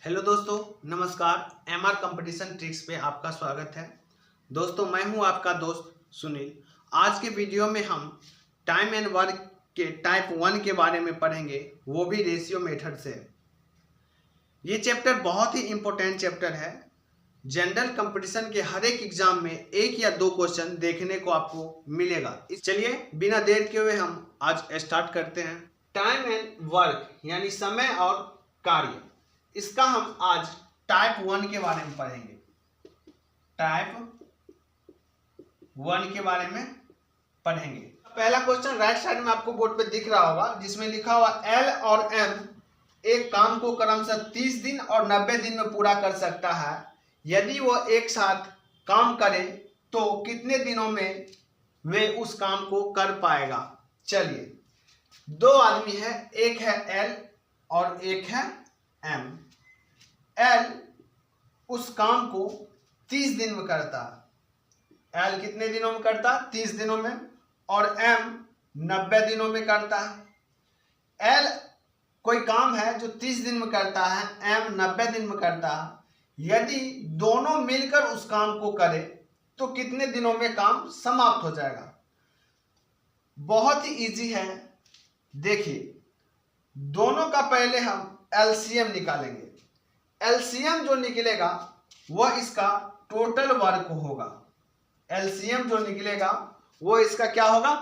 Hello दोस्तों, नमस्कार। MR competition tricks पे आपका स्वागत है। दोस्तों, मैं हूं आपका दोस्त सुनील। आज के वीडियो में हम टाइम एंड वर्क के टाइप 1 के बारे में पढ़ेंगे, वो भी रेशियो मेथड से। ये चैप्टर बहुत ही इम्पोर्टेंट चैप्टर है। जनरल कंपटीशन के हर एक एग्जाम में 1 या 2 क्वेश्चन देखने को आपको मिलेगा। चलिए बिना देर के हुए हम आज स्टार्ट करते हैं। टाइम एंड वर्क यानी समय और कार्य, इसका हम आज टाइप 1 के बारे में पढ़ेंगे। टाइप 1 के बारे में पढ़ेंगे। पहला क्वेश्चन राइट साइड में आपको बोर्ड पे दिख रहा होगा, जिसमें लिखा हुआ एल और एम एक काम को क्रमशः 30 दिन और 90 दिन में पूरा कर सकता है। यदि वो एक साथ काम करे तो कितने दिनों में वे उस काम को कर पाएगा। चलिए, 2 आदमी है, एक है एल और एक है एम। एल उस काम को 30 दिन में करता है। एल कितने दिनों में करता है? 30 दिनों में। और एम 90 दिनों में करता है। एल कोई काम है जो 30 दिन में करता है, एम 90 दिन में करता है। यदि दोनों मिलकर उस काम को करे तो कितने दिनों में काम समाप्त हो जाएगा। बहुत ही इजी है। देखिए, दोनों का पहले हम एलसीएम निकालेंगे। एलसीएम जो निकलेगा वह इसका टोटल वर्क होगा। एलसीएम जो निकलेगा वो इसका क्या होगा?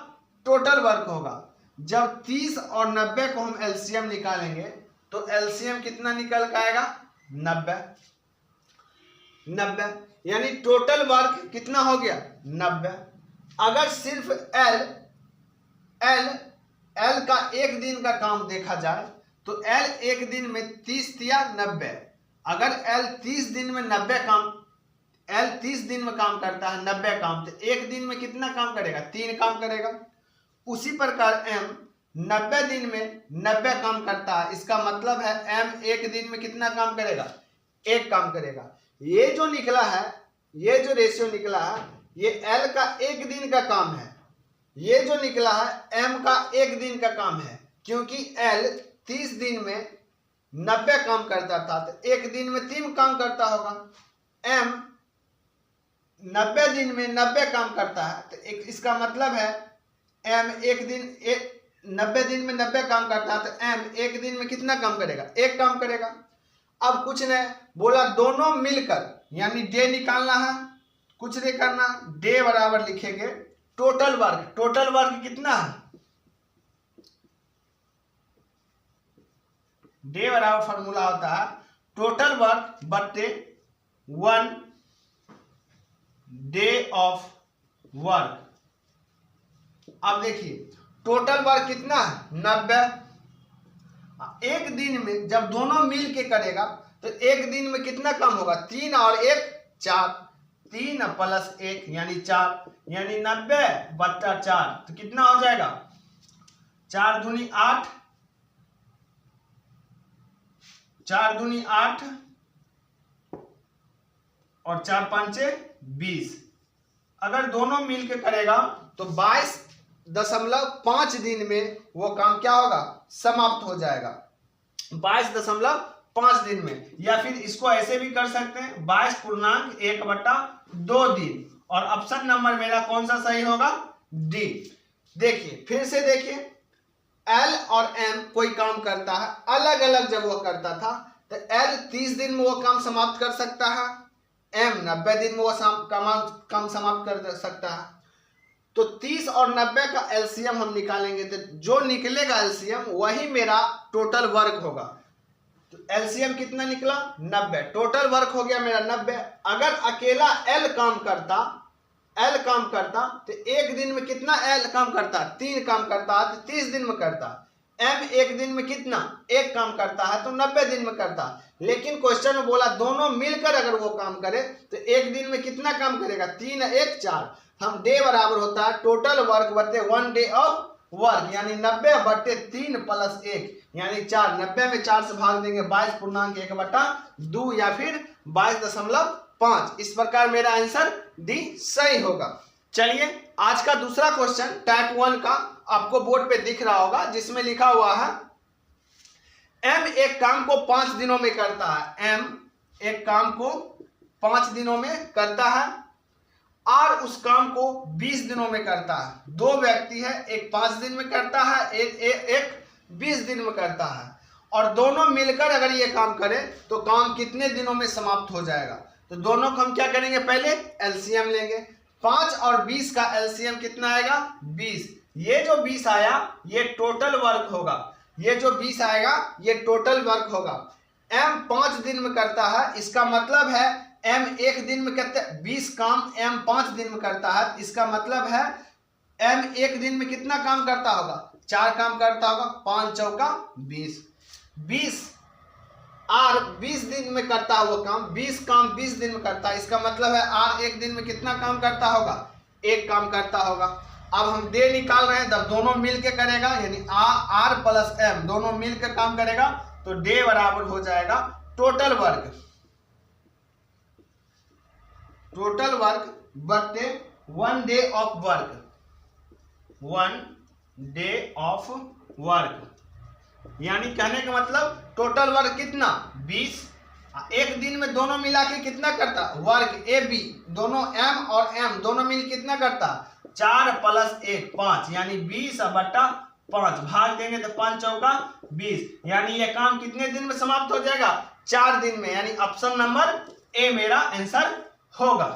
टोटल वर्क होगा। जब 30 और 90 को हम एलसीएम निकालेंगे तो एलसीएम कितना निकल के आएगा? 90 यानी टोटल वर्क कितना हो गया? 90। अगर सिर्फ एल का एक दिन का काम देखा जाए तो एल एक दिन में 30 या 90। अगर एल 30 दिन में 90 काम, एल 30 दिन में काम करता है 90 काम, तो एक दिन में कितना काम करेगा? 3 काम करेगा। उसी प्रकार एम 90 दिन में 90 काम करता है। इसका मतलब है एम एक दिन में कितना काम करेगा? 1 काम करेगा। ये जो निकला है, ये जो रेशियो निकला है, ये एल का एक दिन का काम है। ये जो निकला है एम का एक दिन का काम है, क्योंकि एल 30 दिन में 90 काम करता था तो एक दिन में 3 काम करता होगा। एम 90 दिन में 90 काम करता है तो इसका मतलब है एम 90 दिन में 90 काम करता है तो एम एक दिन में कितना काम करेगा? 1 काम करेगा। अब कुछ ने बोला दोनों मिलकर, यानी डे निकालना है, कुछ नहीं करना, डे बराबर लिखेंगे टोटल वर्क। टोटल वर्क कितना है? डे बराबर फॉर्मूला होता है टोटल वर्क बटे 1 डे ऑफ वर्क। अब देखिए, टोटल वर्क कितना है? 90। एक दिन में जब दोनों मिल के करेगा तो एक दिन में कितना काम होगा? 3 और 1 4, 3 प्लस 1 यानी 4, यानी 90 बट्टा 4 तो कितना हो जाएगा? 4 दूनी 8, 4 दूनी 8 और 4 पंचे 20। अगर दोनों मिलके करेगा तो 22.5 दिन में वो काम क्या होगा? समाप्त हो जाएगा। 22.5 दिन में। या फिर इसको ऐसे भी कर सकते हैं 22.1/2 दिन। और ऑप्शन नंबर मेरा कौन सा सही होगा? डी। देखिए, फिर से देखिए, एल और एम कोई काम करता है, अलग अलग जब वो करता था तो एल 30 दिन में वो काम समाप्त कर सकता है, एम 90 दिन में वो काम समाप्त कर सकता है। तो 30 और 90 का एलसीएम हम निकालेंगे तो जो निकलेगा एलसीएम वही मेरा टोटल वर्क होगा। तो एलसीएम कितना निकला? 90। टोटल वर्क हो गया मेरा 90। अगर अकेला एल काम करता तो एक दिन में कितना एल काम करता? 3 काम करता है तो 30 दिन में करता। एम एक दिन में कितना? 1 काम करता है तो 90 दिन में करता। लेकिन क्वेश्चन में बोला दोनों मिलकर अगर वो काम करे तो एक दिन में कितना काम करेगा? 3 1 4। हम डे बराबर होता है टोटल वर्क बटे 1 डे ऑफ वर्क, यानी 90 बटे 3 प्लस 1 यानी 4। 90 में 4 से भाग देंगे 22.1/2 या फिर 22.5। इस प्रकार मेरा आंसर डी सही होगा। चलिए, आज का दूसरा क्वेश्चन टाइप 1 का आपको बोर्ड पे दिख रहा होगा, जिसमें लिखा हुआ है एम एक काम को 5 दिनों में करता है, एम एक काम को 5 दिनों में करता है, आर उस काम को 20 दिनों में करता है। दो व्यक्ति है, एक 5 दिन में करता है, एक 20 दिन में करता है, और दोनों मिलकर अगर ये काम करें तो काम कितने दिनों में समाप्त हो जाएगा। तो दोनों को हम क्या करेंगे, पहले एलसीएम लेंगे। 5 और 20 का एलसीएम कितना आएगा, 20। ये जो 20 आया ये टोटल वर्क होगा, ये जो 20 आएगा ये टोटल वर्क होगा। एम 5 दिन में करता है, इसका मतलब है एम एक दिन में करते 20 काम एम 5 दिन में करता है, इसका मतलब है एम एक दिन में कितना काम करता होगा, 4 काम करता होगा। 5 चौका 20, 20 आर 20 दिन में करता है वो काम, 20 काम 20 दिन में करता है, इसका मतलब है आर एक दिन में कितना काम करता होगा, 1 काम करता होगा। अब हम डे निकाल रहे हैं, तब दोनों मिल के करेगा, यानी आर प्लस एम दोनों मिल के काम करेगा, तो डे बराबर हो जाएगा टोटल वर्क, टोटल वर्क बटे 1 day of work, 1 day of work. यानी कहने का मतलब टोटल वर्क कितना, 20। एक दिन में दोनों मिला के कितना करता वर्क, ए बी दोनों एम और एम दोनों मिल कितना करता, 4 + 1 5, यानी 20 बटा 5 भाग देंगे तो 5 चौका 20, यानी ये काम कितने दिन में समाप्त हो जाएगा, 4 दिन में, यानी ऑप्शन नंबर ए मेरा आंसर होगा।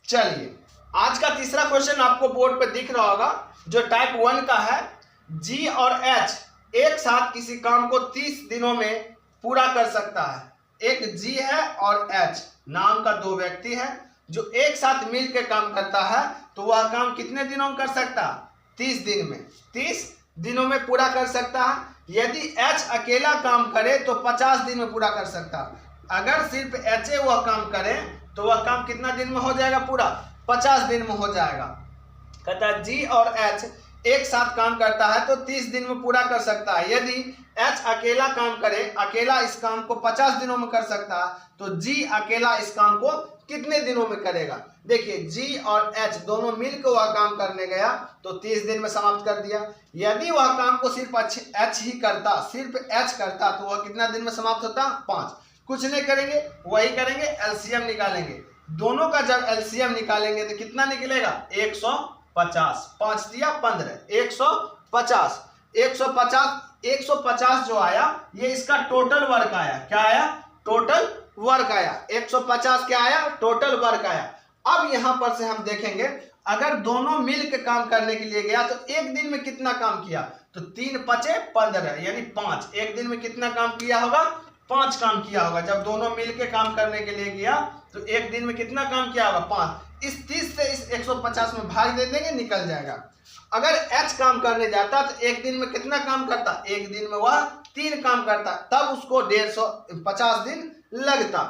चलिए आज का तीसरा क्वेश्चन आपको बोर्ड पे दिख रहा होगा, जो टाइप 1 का है। जी और एच एक साथ किसी काम को 30 दिनों में पूरा कर सकता है। एक जी है और एच नाम का 2 व्यक्ति है जो एक साथ मिलकर काम करता है, तो वह काम कितने दिनों में कर सकता है, 30 दिन में, 30 दिनों में पूरा कर सकता है। यदि एच अकेला काम करे तो 50 दिन में पूरा कर सकता है। अगर सिर्फ एच वह काम करे तो वह काम कितना दिन में हो जाएगा, पूरा 50 दिन में हो जाएगा। कहता है जी और एच एक साथ काम करता है तो 30 दिन में पूरा कर सकता है। यदि एच अकेला काम करे, अकेला इस काम को 50 दिनों में कर सकता है, तो जी अकेला इस काम को कितने दिनों में करेगा। देखिए जी और एच दोनों मिलकर वह काम करने गया तो 30 दिन में समाप्त कर दिया। यदि वह काम को सिर्फ एच ही करता, सिर्फ एच करता, तो वह कितना दिन में समाप्त होता, 5। कुछ नहीं करेंगे, वही करेंगे, एलसीएम निकालेंगे। दोनों का जब एलसीएम निकालेंगे तो कितना निकलेगा, 150, 5 दिया 15, 150, 150 जो आया ये इसका टोटल वर्क आया। क्या आया, टोटल वर्क आया। 150 क्या आया, टोटल वर्क आया। अब यहां पर से हम देखेंगे, अगर दोनों मिल के काम करने के लिए गया तो एक दिन में कितना काम किया, तो 3 × 5 = 15, यानी 5। एक दिन में कितना काम किया होगा, 5 काम किया होगा। जब दोनों मिलके काम करने के लिए गया तो एक दिन में कितना काम किया होगा, 5। इस 30 से इस 150 में भाग दे देंगे, निकल जाएगा। अगर H काम करने जाता तो एक दिन में कितना काम करता, एक दिन में वह 3 काम करता, तब उसको 150 दिन लगता।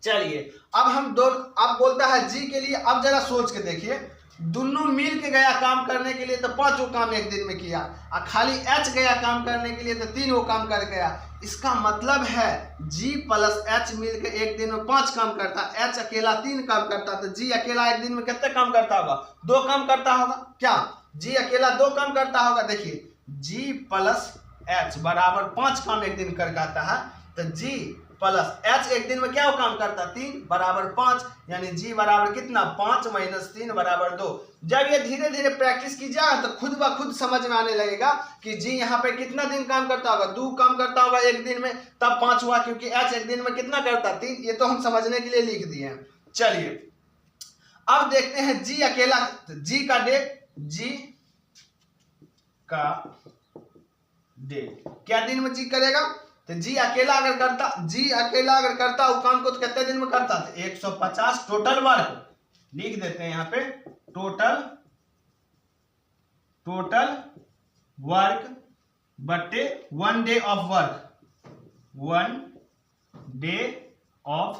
चलिए अब हम अब बोलता है जी के लिए। अब जरा सोच के देखिए, दोनों मिल के गया काम करने के लिए तो 5 काम एक दिन में किया, और खाली H गया काम करने के लिए तो 3 काम कर गया। इसका मतलब है G + H मिल के एक दिन में 5 काम करता, H अकेला 3 काम करता, तो G अकेला एक दिन में कितने काम करता होगा, 2 काम करता होगा। क्या G अकेला 2 काम करता होगा, देखिए G + H बराबर 5 काम एक दिन कर जाता है, तो G + H एक दिन में क्या काम करता, 3 बराबर 5, यानी G बराबर कितना, 5 - 3 बराबर 2। जब ये धीरे धीरे प्रैक्टिस की जाए तो खुद ब खुद समझ में आने लगेगा कि G यहाँ पे कितना दिन काम करता होगा, 2 काम करता होगा एक दिन में, तब 5 हुआ, क्योंकि H एक दिन में कितना करता, 3। ये तो हम समझने के लिए लिख दिए हैं। चलिए अब देखते हैं G अकेला, G का डे, G का डे क्या दिन में G करेगा, तो G अकेला अगर करता वो काम को तो कितने दिन में करता था, 150 टोटल वर्क। लिख देते हैं यहाँ पे टोटल वर्क बटे 1 day of work, 1 day of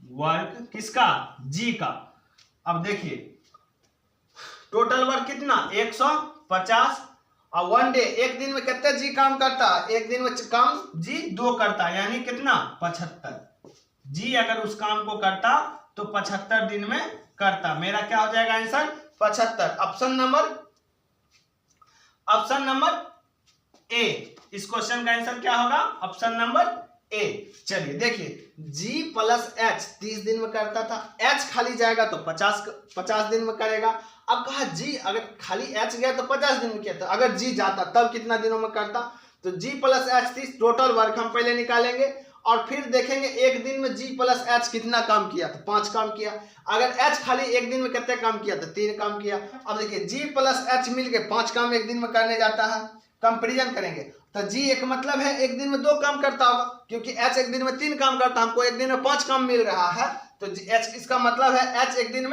work किसका, G का। अब देखिए टोटल वर्क कितना, 150, और 1 डे एक दिन में कितने G काम करता, एक दिन में काम G 2 करता, यानी कितना, 75। G अगर उस काम को करता तो 75 दिन में करता। मेरा क्या हो जाएगा आंसर, 75। Option number A. इस क्वेश्चन का आंसर क्या होगा? Option number A. चलिए देखिए, जी प्लस एच 30 दिन में करता था, एच खाली जाएगा तो 50 दिन में करेगा। अब कहा जी अगर खाली एच गया तो 50 दिन में किया था, अगर जी जाता तब कितना दिनों में करता? तो जी प्लस एच 30 टोटल वर्क हम पहले निकालेंगे और फिर देखेंगे एक दिन में जी प्लस एच कितना काम किया, तो 5 काम किया। अगर एच खाली एक दिन में कितने काम किया, तो 3 काम किया। अब देखिए जी प्लस एच मिल के 5 काम एक दिन में करने जाता है, कंपेरिजन करेंगे तो जी एक मतलब है एक दिन में 2 काम करता होगा, क्योंकि एच एक दिन में 3 काम करता, हमको एक दिन में 5 काम मिल रहा है, तो एच इसका मतलब है एच एक दिन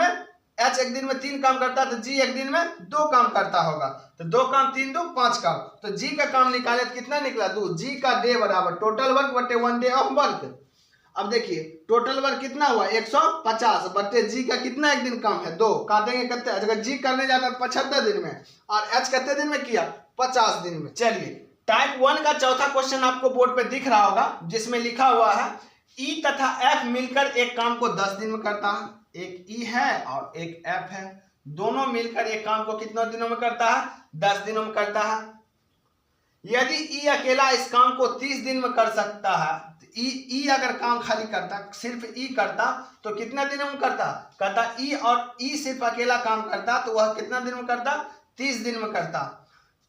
में 3 काम करता है, तो जी एक दिन में 2 काम करता होगा। तो 2 काम 3 2 5 काम, तो जी का काम निकाले तो कितना निकला? 2। जी का डे बराबर टोटल वर्क बटे 1 डे ऑफ वर्क। अब देखिए टोटल वर्क कितना हुआ? 150 बटे जी का कितना एक दिन काम है? 2। काटेंगे कितने? अगर जी करने जाता है 75 दिन में और एच कितने दिन में किया? 50 दिन में। चलिए टाइप 1 का चौथा क्वेश्चन आपको बोर्ड पे दिख रहा होगा, जिसमें लिखा हुआ है ई तथा एफ मिलकर एक काम को 10 दिन में करता है। एक ई है और एक एफ है, दोनों मिलकर एक काम को कितने दिनों में करता है? 10 दिनों में करता है। यदि ई अकेला इस काम को 30 दिन में कर सकता है, ई अगर काम खाली करता, सिर्फ ई करता तो कितना दिनों में करता? कहता ई और ई सिर्फ अकेला काम करता तो वह कितना दिन में करता? 30 दिन में करता।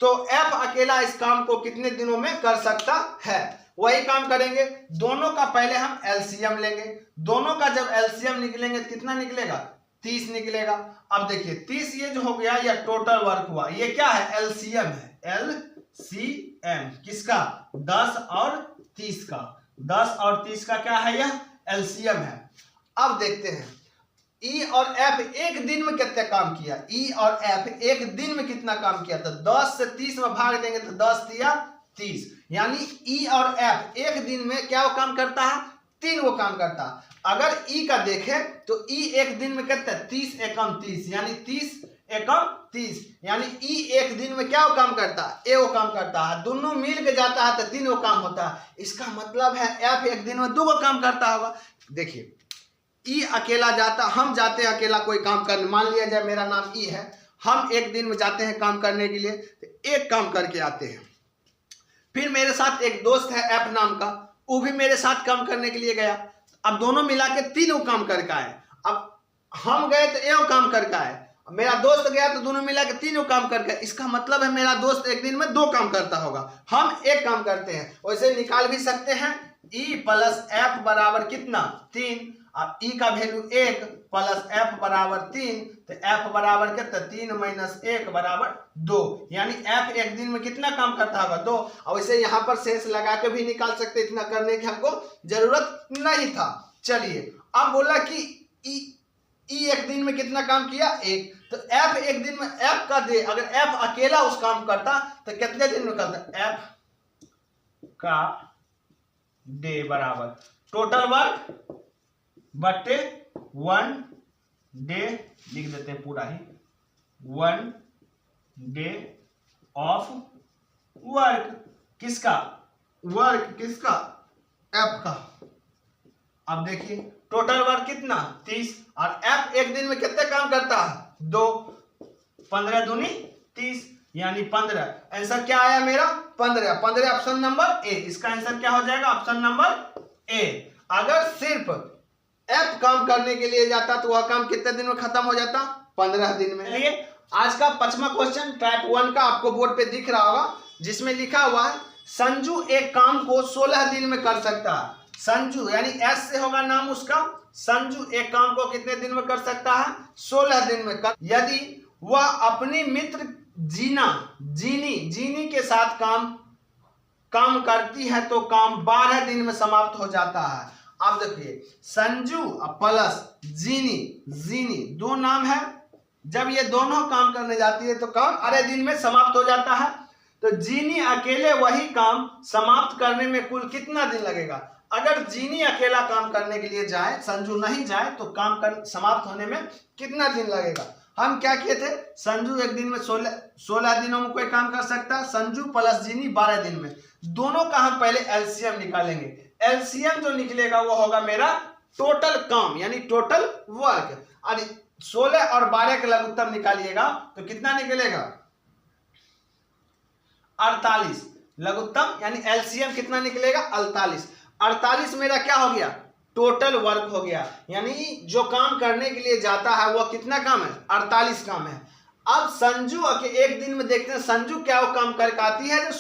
तो एफ अकेला इस काम को कितने दिनों में कर सकता है? वही काम करेंगे, दोनों का पहले हम एलसीएम लेंगे। दोनों का जब एलसीएम निकलेंगे तो कितना निकलेगा? 30 निकलेगा। अब देखिए 30 ये जो हो गया यह टोटल वर्क हुआ, ये क्या है? एलसीएम है, एलसीएम किसका? 10 और 30 का। 10 और 30 का क्या है? यह एलसीएम है। अब देखते हैं ई और एफ एक दिन में कितने काम किया? ई और एफ एक दिन में कितना काम किया? तो 10 से 30 में भाग देंगे तो 10 दिया 30, यानी ई और एफ एक दिन में क्या वो काम करता है? 3 वो काम करता है। अगर ई का देखें तो ई एक दिन में कितना? 30 एकम 30, यानी 30 एकम 30, यानी ई एक दिन में क्या वो काम करता है? ए वो काम करता है। दोनों मिल के जाता है तो 3 वो काम होता है। इसका मतलब है एफ एक दिन में 2 वो काम करता होगा। देखिए ई अकेला जाता, हम जाते हैं अकेला कोई काम करने, मान लिया जाए मेरा नाम ई है, हम एक दिन में जाते हैं काम करने के लिए, तो एक काम करके आते हैं। फिर मेरे साथ एक दोस्त है एफ नाम का, वो भी मेरे साथ काम करने के लिए गया। अब दोनों मिला के 3 काम करके आए। अब हम गए तो एक काम करके आए, मेरा दोस्त गया तो दोनों मिला के 3 काम करके। इसका मतलब है मेरा दोस्त एक दिन में 2 काम करता होगा, हम एक काम करते हैं। वैसे निकाल भी सकते हैं ई प्लस एफ बराबर कितना? 3। अब ई का वैल्यू 1 प्लस एफ बराबर 3, तो एफ बराबर कितना? 3 माइनस 1 बराबर 2, यानी एफ एक दिन में कितना काम करता होगा? 2। और वैसे यहाँ पर शेष लगा के भी निकाल सकते, इतना करने की हमको जरूरत नहीं था। चलिए अब बोला कि ई एक दिन में कितना काम किया? 1। तो एफ एक दिन में, एफ का डे, अगर एफ अकेला उस काम करता तो कितने दिन में करता? एफ का डे बराबर टोटल वर्क बटे 1 डे, लिख देते हैं पूरा ही, 1 डे ऑफ वर्क। किसका वर्क? किसका? एफ का। अब देखिए टोटल वर्क कितना? 30, और एफ एक दिन में कितने काम करता है? 2। 15 दूनी 30, यानी 15। आंसर क्या आया मेरा? 15। 15 ऑप्शन नंबर ए। इसका आंसर क्या हो जाएगा? Option number A. अगर सिर्फ एफ काम करने के लिए जाता तो वह काम कितने दिन में खत्म हो जाता? 15 दिन में। चलिए आज का 5वां क्वेश्चन टाइप 1 का आपको बोर्ड पे दिख रहा होगा, जिसमें लिखा हुआ है संजू एक काम को 16 दिन में कर सकता है। संजू यानी एस से होगा नाम उसका। संजू एक काम को कितने दिन में कर सकता है? 16 दिन में कर। यदि वह अपनी मित्र जीनी के साथ काम करती है तो काम 12 दिन में समाप्त हो जाता है। अब देखिए संजू प्लस जीनी 2 नाम है, जब ये दोनों काम करने जाती है तो काम 12 दिन में समाप्त हो जाता है। तो जीनी अकेले वही काम समाप्त करने में कुल कितना दिन लगेगा? अगर जीनी अकेला काम करने के लिए जाए, संजू नहीं जाए, तो काम समाप्त होने में कितना दिन लगेगा? हम क्या किए थे? संजू एक दिन में 16 दिनों में कोई काम कर सकता है, संजू प्लस जीनी 12 दिन में। दोनों का हम पहले एलसीएम निकालेंगे। एलसीएम जो निकलेगा वो होगा मेरा टोटल काम, यानी टोटल वर्क। और 16 और 12 का लघुत्तम निकालिएगा तो कितना निकलेगा? 48। लघुत्तम यानी एलसीएम कितना निकलेगा 48। 48 मेरा क्या हो गया टोटल वर्क हो गया, यानी जो काम करने के लिए जाता है वो कितना काम है 48 काम है। अब संजू के एक दिन में देखते हैं संजू क्या वो काम करके आती है जो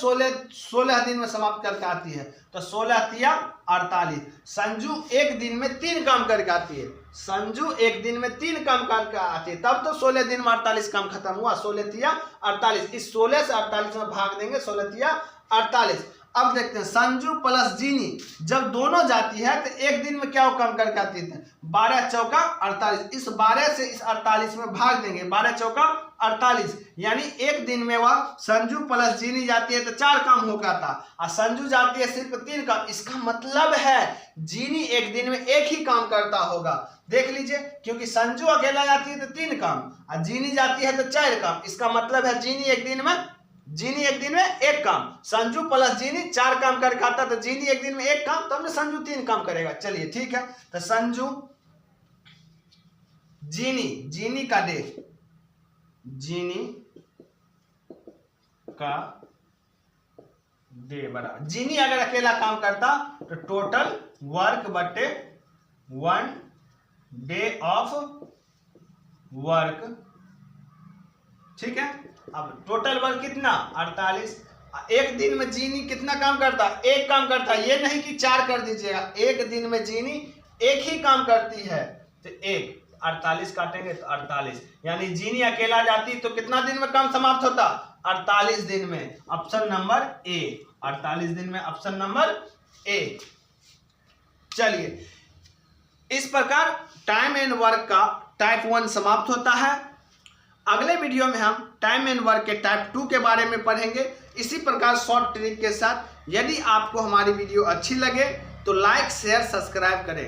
16 दिन में समाप्त करके आती है। तो 16 तिया 48। संजू एक दिन में 3 काम करके आती है, संजू एक दिन में 3 काम करके आती है, तब तो 16 दिन में 48 काम खत्म हुआ। 16 तिया 48, इस 16 से 48 में भाग देंगे 16 तिया 48। अब देखते हैं संजू प्लस जीनी जब दोनों जाती है तो एक दिन में क्या वो काम करके आती है 12 चौका 48, इस 12 से इस 48 में भाग देंगे 12 चौका 48, यानी एक दिन में वह संजू प्लस जीनी जाती है तो 4 काम हो जाता और संजू जाती है सिर्फ 3 काम। इसका मतलब है जीनी एक दिन में एक ही काम करता होगा, देख लीजिए, क्योंकि संजू अकेला जाती है तो 3 काम और जीनी जाती है तो 4 काम। इसका मतलब है जीनी एक दिन में 1 काम, संजू प्लस जीनी 4 काम करके आता तो जीनी एक दिन में 1 काम, तो हमने संजू 3 काम करेगा। चलिए ठीक है, तो संजू जीनी का डे, जीनी का डे बराबर, जीनी अगर अकेला काम करता तो टोटल वर्क बटे 1 डे ऑफ वर्क, ठीक है। अब टोटल वर्क कितना 48। एक दिन में जीनी कितना काम करता 1 काम करता, ये नहीं कि 4 कर दीजिएगा, एक दिन में जीनी 1 ही काम करती है तो 1 48 काटेंगे तो 48, यानी जीनी अकेला जाती तो कितना दिन में काम समाप्त होता 48 दिन में। ऑप्शन नंबर ए 48 दिन में, ऑप्शन नंबर ए। चलिए, इस प्रकार टाइम एंड वर्क का टाइप 1 समाप्त होता है। अगले वीडियो में हम टाइम एंड वर्क के टाइप 2 के बारे में पढ़ेंगे, इसी प्रकार शॉर्ट ट्रिक के साथ। यदि आपको हमारी वीडियो अच्छी लगे तो लाइक शेयर सब्सक्राइब करें।